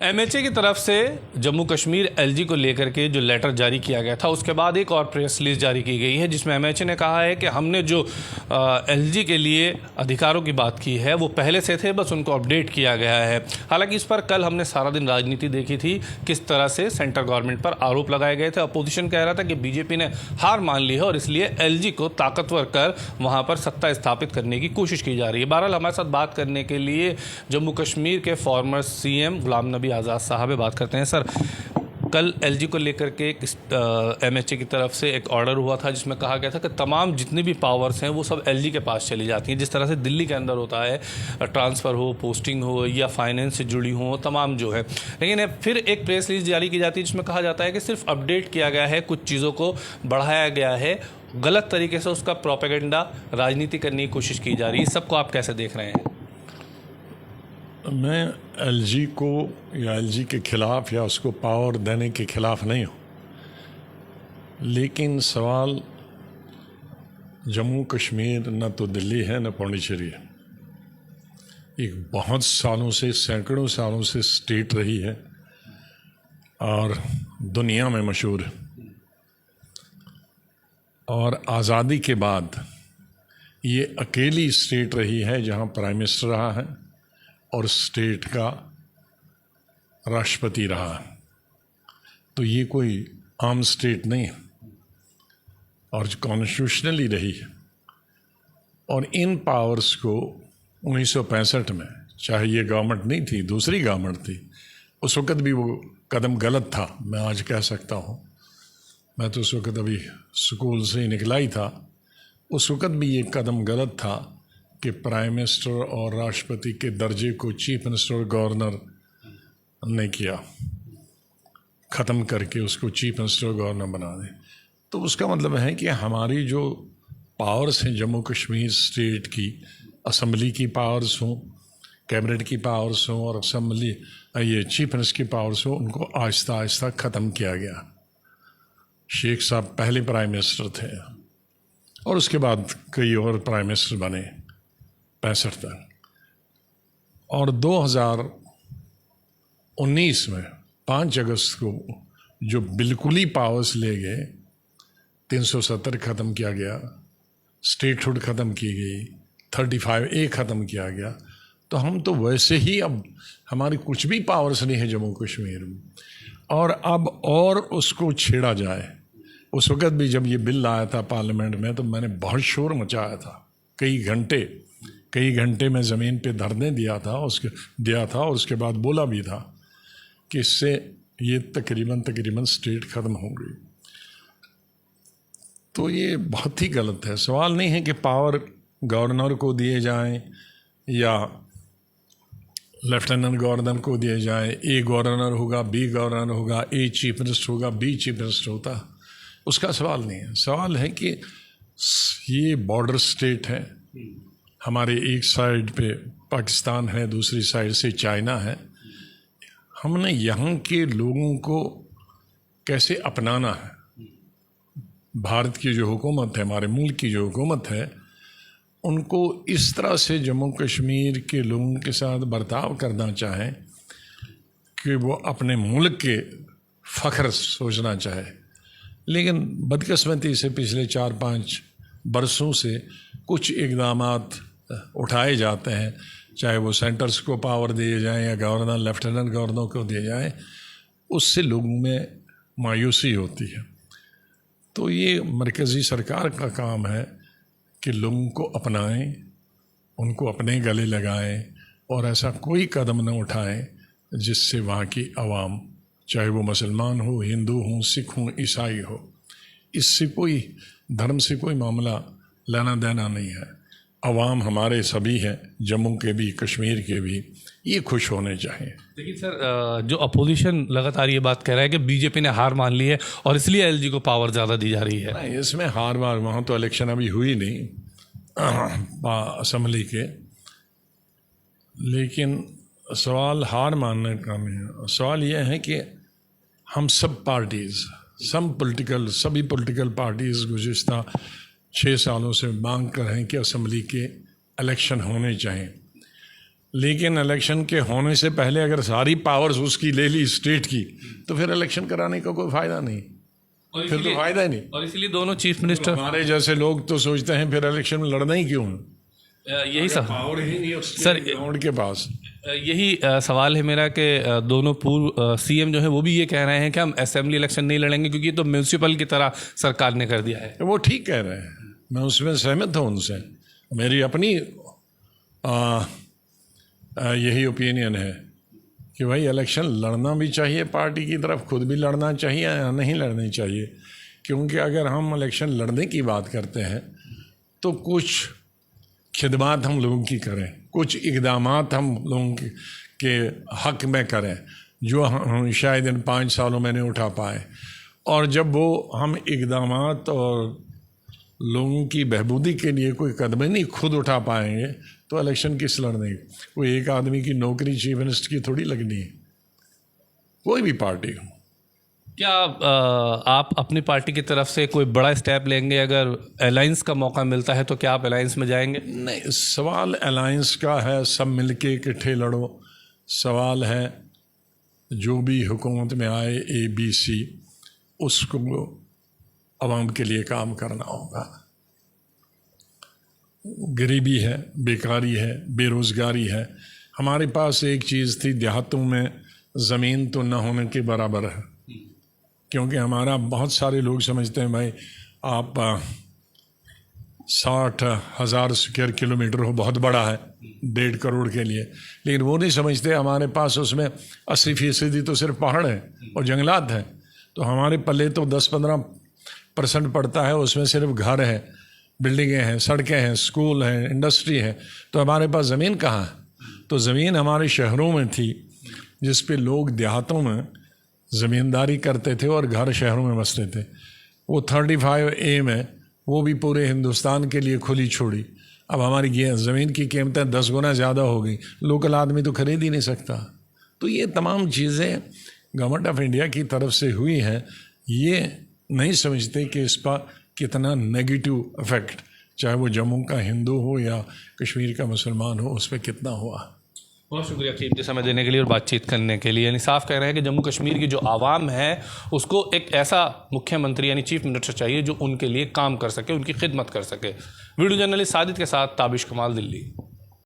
MHA की तरफ से जम्मू कश्मीर एलजी को लेकर के जो लेटर जारी किया गया था, उसके बाद एक और प्रेस रिलीज जारी की गई है जिसमें एमएचए ने कहा है कि हमने जो एलजी के लिए अधिकारों की बात की है वो पहले से थे, बस उनको अपडेट किया गया है। हालांकि इस पर कल हमने सारा दिन राजनीति देखी थी, किस तरह से सेंट्रल गवर्नमेंट पर आरोप लगाए गए थे। अपोजिशन कह रहा था कि बीजेपी ने हार मान ली है और इसलिए एलजी को ताकतवर कर वहाँ पर सत्ता स्थापित करने की कोशिश की जा रही है। बहरहाल हमारे साथ बात करने के लिए जम्मू कश्मीर के फॉर्मर सीएम गुलाम नबी आज़ाद साहब बात करते हैं। सर, कल एलजी को लेकर के एमएचए की तरफ से एक ऑर्डर हुआ था जिसमें कहा गया था कि तमाम जितनी भी पावर्स हैं वो सब एलजी के पास चली जाती हैं। जिस तरह से दिल्ली के अंदर होता है, ट्रांसफ़र हो, पोस्टिंग हो या फाइनेंस से जुड़ी हो, तमाम जो है। लेकिन फिर एक प्रेस रिलीज जारी की जाती है जिसमें कहा जाता है कि सिर्फ अपडेट किया गया है, कुछ चीज़ों को बढ़ाया गया है, गलत तरीके से उसका प्रोपेगेंडा राजनीति करने की कोशिश की जा रही है। इस सबको आप कैसे देख रहे हैं? मैं एलजी को या एलजी के ख़िलाफ़ या उसको पावर देने के ख़िलाफ़ नहीं हूँ, लेकिन सवाल जम्मू कश्मीर न तो दिल्ली है न पौंडीचेरी है। एक बहुत सालों से, सैकड़ों सालों से स्टेट रही है और दुनिया में मशहूर है। और आज़ादी के बाद ये अकेली स्टेट रही है जहाँ प्राइम मिनिस्टर रहा है और स्टेट का राष्ट्रपति रहा है। तो ये कोई आम स्टेट नहीं है और कॉन्स्टिट्यूशनली रही है। और इन पावर्स को 1965 में, चाहे ये गवर्नमेंट नहीं थी, दूसरी गवर्नमेंट थी, उस वक़्त भी वो कदम गलत था। मैं आज कह सकता हूँ, मैं तो उस वक़्त अभी स्कूल से ही निकला ही था। उस वक़्त भी ये कदम गलत था कि प्राइम मिनिस्टर और राष्ट्रपति के दर्जे को चीफ मिनिस्टर और गवर्नर ने किया, ख़त्म करके उसको चीफ मिनिस्टर और गवर्नर बना दें। तो उसका मतलब है कि हमारी जो पावर्स हैं जम्मू कश्मीर स्टेट की, असम्बली की पावर्स हों, कैबिनेट की पावर्स हों और असम्बली ये चीफ मिनिस्टर की पावर्स हों, उनको आहिस्ता आहिस्ता ख़त्म किया गया। शेख साहब पहले प्राइम मिनिस्टर थे और उसके बाद कई और प्राइम मिनिस्टर बने 65 तक। और 2019 में 5 अगस्त को जो बिल्कुल ही पावर्स ले गए, 370 ख़त्म किया गया, स्टेटहुड ख़त्म की गई, 35A ख़त्म किया गया। तो हम तो वैसे ही अब हमारी कुछ भी पावर्स नहीं है जम्मू कश्मीर में, और अब और उसको छेड़ा जाए। उस वक़्त भी जब ये बिल आया था पार्लियामेंट में तो मैंने बहुत शोर मचाया था। कई घंटे में ज़मीन पे धरने दिया था और उसके बाद बोला भी था कि इससे ये तकरीबन स्टेट ख़त्म हो गई। तो ये बहुत ही गलत है। सवाल नहीं है कि पावर गवर्नर को दिए जाएं या लेफ्टिनेंट गवर्नर को दिए जाएं। ए गवर्नर होगा, बी गवर्नर होगा, ए चीफ मिनिस्टर होगा, बी चीफ मिनिस्टर होता, उसका सवाल नहीं है। सवाल है कि ये बॉर्डर स्टेट है, हमारे एक साइड पे पाकिस्तान है, दूसरी साइड से चाइना है। हमने यहाँ के लोगों को कैसे अपनाना है। भारत की जो हुकूमत है, हमारे मुल्क की जो हुकूमत है, उनको इस तरह से जम्मू कश्मीर के लोगों के साथ बर्ताव करना चाहें कि वो अपने मुल्क के फ़ख्र सोचना चाहे। लेकिन बदकिस्मती से पिछले 4-5 बरसों से कुछ इक़दामात उठाए जाते हैं, चाहे वो सेंटर्स को पावर दिए जाएं या गवर्नर, लेफ्टिनेंट गवर्नर को दिए जाएं, उससे लोगों में मायूसी होती है। तो ये मरकज़ी सरकार का काम है कि लोगों को अपनाएं, उनको अपने गले लगाएं और ऐसा कोई कदम न उठाएं जिससे वहाँ की आवाम, चाहे वो मुसलमान हो, हिंदू हो, सिख हो, ईसाई हो, इससे कोई धर्म से कोई मामला लेना देना नहीं है। अवाम हमारे सभी हैं, जम्मू के भी, कश्मीर के भी, ये खुश होने चाहिए। देखिए सर, जो अपोजिशन लगातार ये बात कह रहा है कि बीजेपी ने हार मान ली है और इसलिए एलजी को पावर ज़्यादा दी जा रही है। नहीं, इसमें हार वार, वहाँ तो इलेक्शन अभी हुई नहीं असम्बली के। लेकिन सवाल हार मानने का नहीं है। सवाल ये है कि हम सब पार्टीज़, सभी पॉलिटिकल पार्टीज़ गुज़िश्ता 6 सालों से मांग कर रहे हैं कि असम्बली के इलेक्शन होने चाहिए। लेकिन इलेक्शन के होने से पहले अगर सारी पावर्स उसकी ले ली स्टेट की, तो फिर इलेक्शन कराने का कोई फायदा नहीं, और फिर तो फायदा ही नहीं। और इसीलिए दोनों चीफ मिनिस्टर हमारे जैसे लोग तो सोचते हैं फिर इलेक्शन में लड़ना ही क्यों है? यही सब पावर ही नहीं सर, ग्राउंड के पास। यही सवाल है मेरा कि दोनों पूर्व सीएम जो है वो भी ये कह रहे हैं कि हम असेंबली इलेक्शन नहीं लड़ेंगे क्योंकि ये तो म्यूनसिपल की तरह सरकार ने कर दिया है। वो ठीक कह रहे हैं, मैं उसमें सहमत हूँ उनसे। मेरी अपनी यही ओपिनियन है कि भाई इलेक्शन लड़ना भी चाहिए, पार्टी की तरफ खुद भी लड़ना चाहिए या नहीं लड़नी चाहिए। क्योंकि अगर हम इलेक्शन लड़ने की बात करते हैं तो कुछ खिदमात हम लोगों की करें, कुछ इक़दामात हम लोगों के हक़ में करें जो हम शायद इन 5 सालों में नहीं उठा पाए। और जब वो हम इक़दामात और लोगों की बहबूदी के लिए कोई कदम नहीं खुद उठा पाएंगे तो इलेक्शन किस लड़ने? कोई एक आदमी की नौकरी चीफ मिनिस्टर की थोड़ी लगनी है, कोई भी पार्टी हो। क्या आप अपनी पार्टी की तरफ से कोई बड़ा स्टेप लेंगे? अगर अलायंस का मौका मिलता है तो क्या आप अलायंस में जाएंगे? नहीं, सवाल अलायंस का है, सब मिलके इकट्ठे लड़ो। सवाल है जो भी हुकूमत में आए ABC, उसको आवाम के लिए काम करना होगा। गरीबी है, बेकारी है, बेरोज़गारी है। हमारे पास एक चीज़ थी, देहातों में ज़मीन तो न होने के बराबर है। क्योंकि हमारा बहुत सारे लोग समझते हैं भाई आप 60,000 स्क्वायर किलोमीटर हो, बहुत बड़ा है 1.5 करोड़ के लिए। लेकिन वो नहीं समझते हमारे पास उसमें 80% तो सिर्फ पहाड़ है और जंगलात हैं। तो हमारे पल्ले तो 10-15% पड़ता है, उसमें सिर्फ घर है, बिल्डिंगें हैं, सड़कें हैं, स्कूल हैं, इंडस्ट्री है। तो हमारे पास ज़मीन कहाँ है? तो ज़मीन हमारे शहरों में थी जिस पे लोग देहातों में ज़मींदारी करते थे और घर शहरों में बसते थे। वो 35A में वो भी पूरे हिंदुस्तान के लिए खुली छोड़ी। अब हमारी ज़मीन की कीमतें 10 गुना ज़्यादा हो गई, लोकल आदमी तो खरीद ही नहीं सकता। तो ये तमाम चीज़ें गवर्नमेंट ऑफ इंडिया की तरफ से हुई हैं। ये नहीं समझते कि इस पर कितना नेगेटिव इफ़ेक्ट, चाहे वो जम्मू का हिंदू हो या कश्मीर का मुसलमान हो, उस पर कितना हुआ। बहुत शुक्रिया कीमती समय देने के लिए और बातचीत करने के लिए। यानी साफ कह रहे हैं कि जम्मू कश्मीर की जो आवाम है उसको एक ऐसा मुख्यमंत्री यानी चीफ मिनिस्टर चाहिए जो उनके लिए काम कर सके, उनकी खिदमत कर सके। वीडियो जर्नलिस्ट साजिद के साथ ताबिश कमाल, दिल्ली।